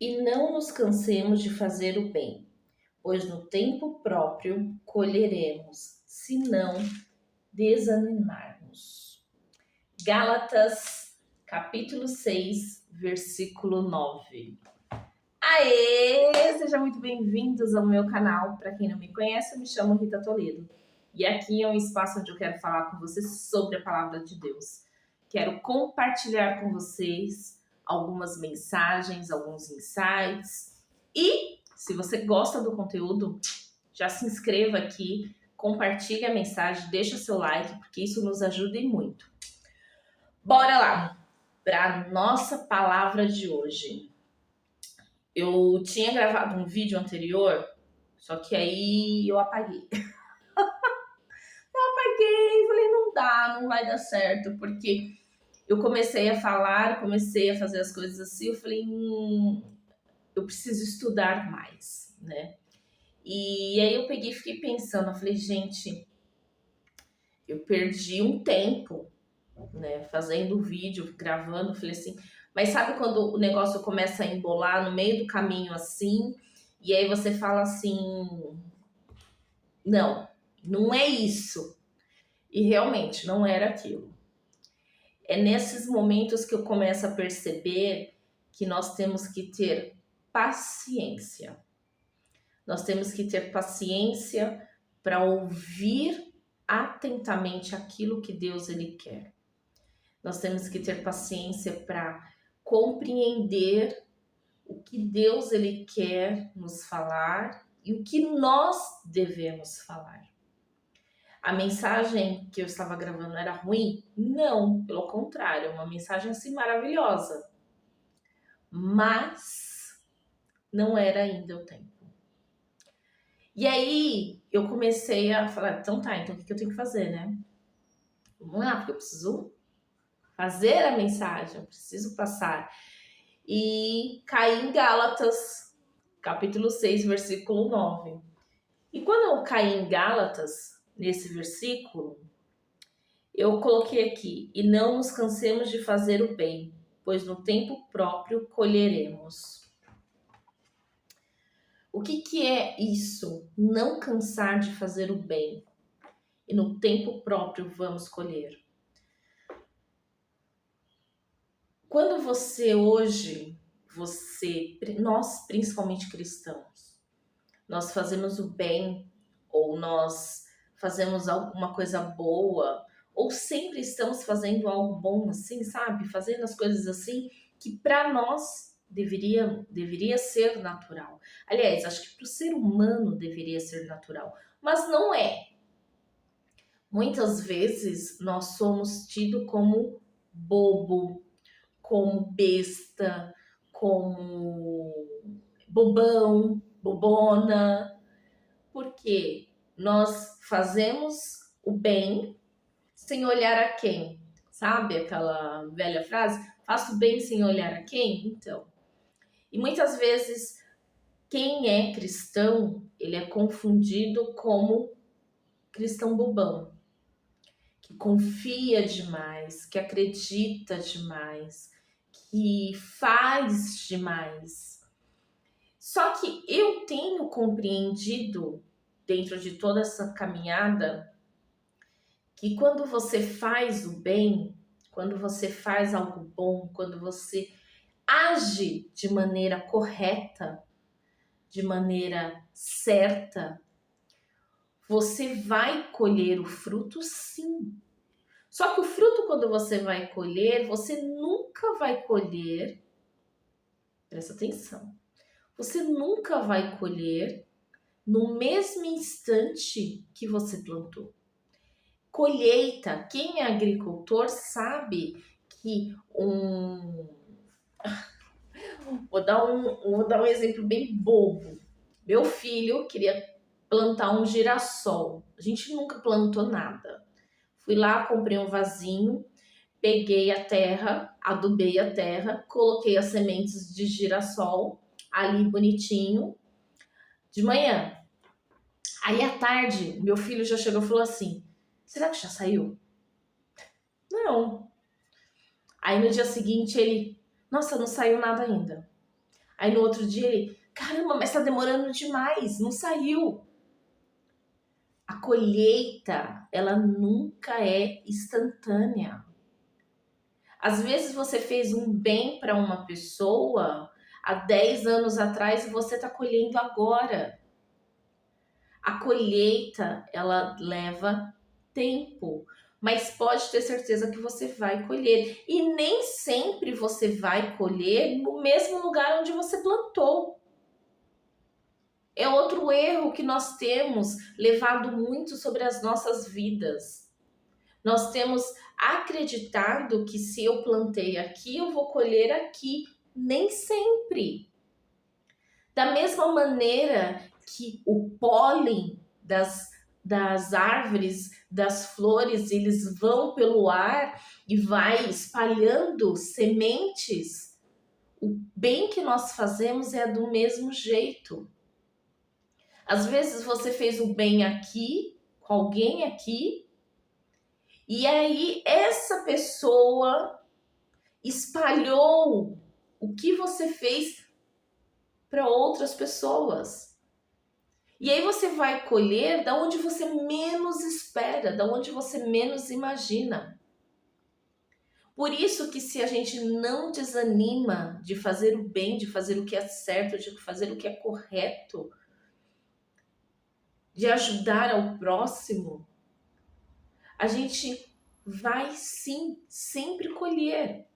E não nos cansemos de fazer o bem, pois no tempo próprio colheremos, se não desanimarmos. Gálatas, capítulo 6, versículo 9. Aê! Sejam muito bem-vindos ao meu canal. Para quem não me conhece, eu me chamo Rita Toledo. E aqui é um espaço onde eu quero falar com vocês sobre a palavra de Deus. Quero compartilhar com vocês algumas mensagens, alguns insights. E se você gosta do conteúdo, já se inscreva aqui, compartilhe a mensagem, deixa seu like, porque isso nos ajuda e muito. Bora lá para a nossa palavra de hoje. Eu tinha gravado um vídeo anterior, só que aí eu apaguei. Falei, não vai dar certo, porque eu comecei a falar, comecei a fazer as coisas assim, eu falei, eu preciso estudar mais, né? E aí eu peguei e fiquei pensando, eu falei, gente, eu perdi um tempo, né, fazendo o vídeo, gravando, falei assim, mas sabe quando o negócio começa a embolar no meio do caminho assim, e aí você fala assim, não é isso. E realmente não era aquilo. É nesses momentos que eu começo a perceber que nós temos que ter paciência. Nós temos que ter paciência para ouvir atentamente aquilo que Deus ele quer. Nós temos que ter paciência para compreender o que Deus ele quer nos falar e o que nós devemos falar. A mensagem que eu estava gravando era ruim? Não, pelo contrário, é uma mensagem assim maravilhosa. Mas não era ainda o tempo. E aí eu comecei a falar, então o que eu tenho que fazer, né? Vamos lá, porque eu preciso fazer a mensagem, eu preciso passar. E caí em Gálatas, capítulo 6, versículo 9. E quando eu caí em Gálatas, nesse versículo, eu coloquei aqui, e não nos cansemos de fazer o bem, pois no tempo próprio colheremos. O que é isso? Não cansar de fazer o bem, e no tempo próprio vamos colher. Quando nós principalmente cristãos, nós fazemos o bem, ou nós fazemos alguma coisa boa, ou sempre estamos fazendo algo bom assim, sabe? Fazendo as coisas assim que para nós deveria ser natural. Aliás, acho que para o ser humano deveria ser natural, mas não é. Muitas vezes nós somos tidos como bobo, como besta, como bobão, bobona, porque nós fazemos o bem sem olhar a quem. Sabe aquela velha frase? Faço o bem sem olhar a quem? Então. E muitas vezes quem é cristão, ele é confundido como cristão bobão, que confia demais, que acredita demais, que faz demais. Só que eu tenho compreendido, dentro de toda essa caminhada, que quando você faz o bem, quando você faz algo bom, quando você age de maneira correta, de maneira certa, você vai colher o fruto, sim. Só que o fruto, quando você vai colher, você nunca vai colher, presta atenção, você nunca vai colher no mesmo instante que você plantou. Colheita, quem é agricultor sabe que Vou dar um exemplo bem bobo. Meu filho queria plantar um girassol. A gente nunca plantou nada. Fui lá, comprei um vasinho, peguei a terra, adubei a terra, coloquei as sementes de girassol ali bonitinho de manhã. Aí à tarde, meu filho já chegou e falou assim: será que já saiu? Não. Aí no dia seguinte ele: nossa, não saiu nada ainda. Aí no outro dia ele, caramba, mas tá demorando demais, não saiu. A colheita, ela nunca é instantânea. Às vezes você fez um bem para uma pessoa há 10 anos atrás e você está colhendo agora. A colheita, ela leva tempo, mas pode ter certeza que você vai colher. E nem sempre você vai colher no mesmo lugar onde você plantou. É outro erro que nós temos levado muito sobre as nossas vidas. Nós temos acreditado que se eu plantei aqui, eu vou colher aqui. Nem sempre. Da mesma maneira que o pólen das árvores, das flores, eles vão pelo ar e vai espalhando sementes, o bem que nós fazemos é do mesmo jeito. Às vezes você fez o bem aqui, com alguém aqui, e aí essa pessoa espalhou o que você fez para outras pessoas. E aí você vai colher da onde você menos espera, da onde você menos imagina. Por isso que se a gente não desanima de fazer o bem, de fazer o que é certo, de fazer o que é correto, de ajudar ao próximo, a gente vai sim sempre colher.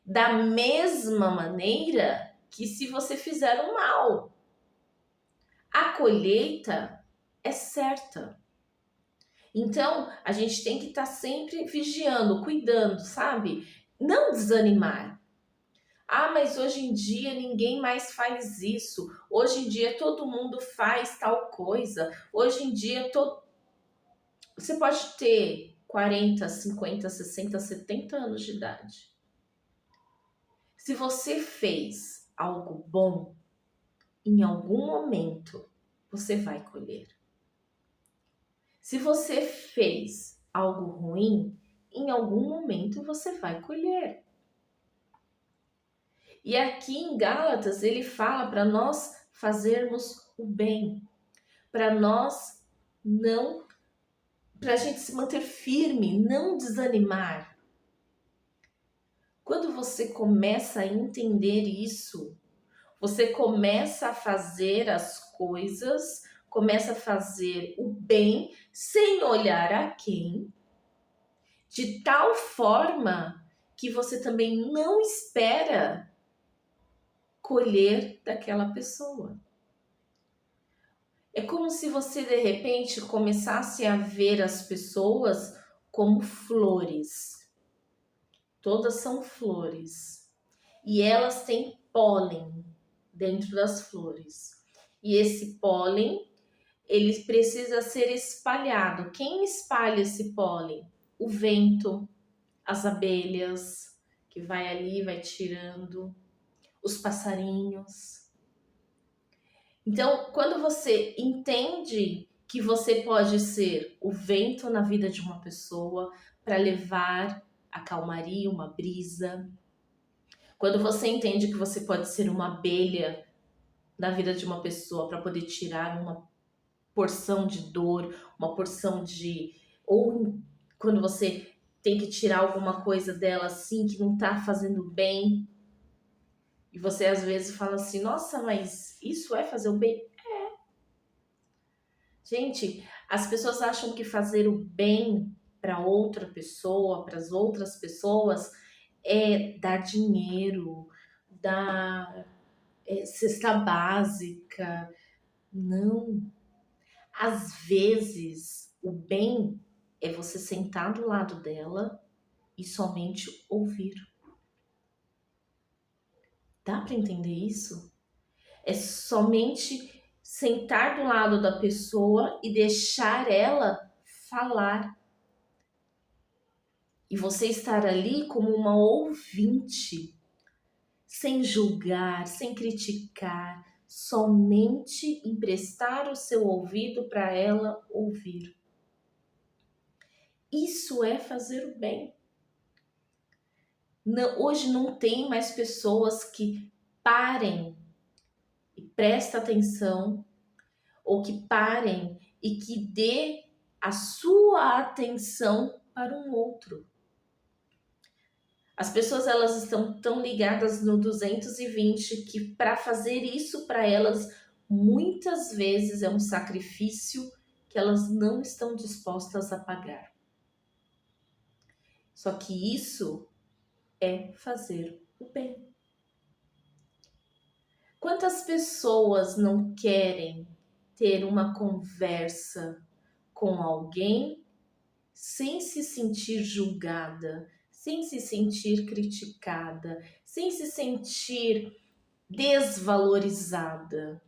Da mesma maneira que se você fizer o mal. A colheita é certa. Então, a gente tem que estar sempre vigiando, cuidando, sabe? Não desanimar. Ah, mas hoje em dia ninguém mais faz isso. Hoje em dia todo mundo faz tal coisa. Hoje em dia você pode ter 40, 50, 60, 70 anos de idade. Se você fez algo bom, em algum momento você vai colher. Se você fez algo ruim, em algum momento você vai colher. E aqui em Gálatas ele fala para nós fazermos o bem, para nós não, para a gente se manter firme, não desanimar. Quando você começa a entender isso, você começa a fazer as coisas, começa a fazer o bem sem olhar a quem, de tal forma que você também não espera colher daquela pessoa. É como se você de repente começasse a ver as pessoas como flores. Todas são flores. E elas têm pólen dentro das flores. E esse pólen, ele precisa ser espalhado. Quem espalha esse pólen? O vento, as abelhas, que vai ali, vai tirando, os passarinhos. Então, quando você entende que você pode ser o vento na vida de uma pessoa para levar a calmaria, uma brisa, quando você entende que você pode ser uma abelha na vida de uma pessoa para poder tirar uma porção de dor, uma porção de... Ou quando você tem que tirar alguma coisa dela assim que não tá fazendo bem, e você às vezes fala assim, nossa, mas isso é fazer o bem? Gente, as pessoas acham que fazer o bem para outra pessoa, para as outras pessoas, é dar dinheiro, dar cesta básica. Não. Às vezes, o bem é você sentar do lado dela e somente ouvir. Dá para entender isso? É somente sentar do lado da pessoa e deixar ela falar. E você estar ali como uma ouvinte, sem julgar, sem criticar, somente emprestar o seu ouvido para ela ouvir. Isso é fazer o bem. Não, hoje não tem mais pessoas que parem e prestem atenção, ou que parem e que dê a sua atenção para um outro. As pessoas, elas estão tão ligadas no 220 que para fazer isso para elas muitas vezes é um sacrifício que elas não estão dispostas a pagar. Só que isso é fazer o bem. Quantas pessoas não querem ter uma conversa com alguém sem se sentir julgada, sem se sentir criticada, sem se sentir desvalorizada?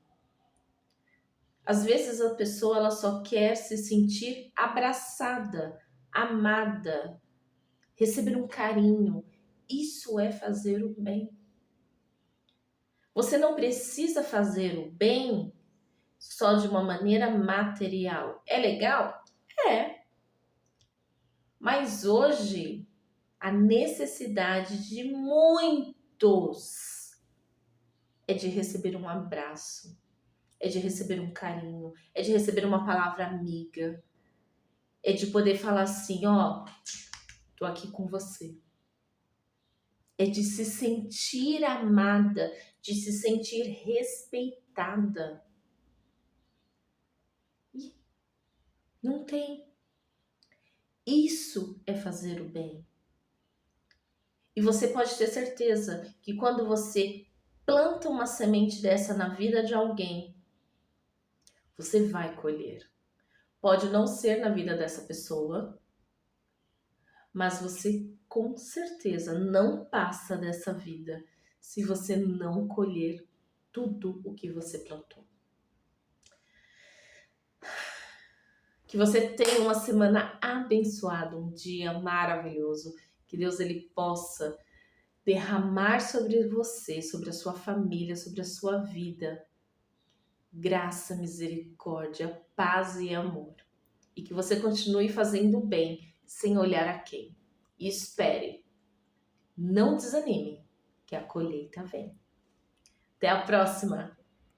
Às vezes a pessoa, ela só quer se sentir abraçada, amada, receber um carinho. Isso é fazer o bem. Você não precisa fazer o bem só de uma maneira material. É legal? É. Mas hoje, a necessidade de muitos é de receber um abraço, é de receber um carinho, é de receber uma palavra amiga, é de poder falar assim, ó, tô aqui com você. É de se sentir amada, de se sentir respeitada. E não tem. Isso é fazer o bem. E você pode ter certeza que quando você planta uma semente dessa na vida de alguém, você vai colher. Pode não ser na vida dessa pessoa, mas você com certeza não passa dessa vida se você não colher tudo o que você plantou. Que você tenha uma semana abençoada, um dia maravilhoso. Que Deus, ele possa derramar sobre você, sobre a sua família, sobre a sua vida, graça, misericórdia, paz e amor. E que você continue fazendo o bem, sem olhar a quem. E espere, não desanime, que a colheita vem. Até a próxima!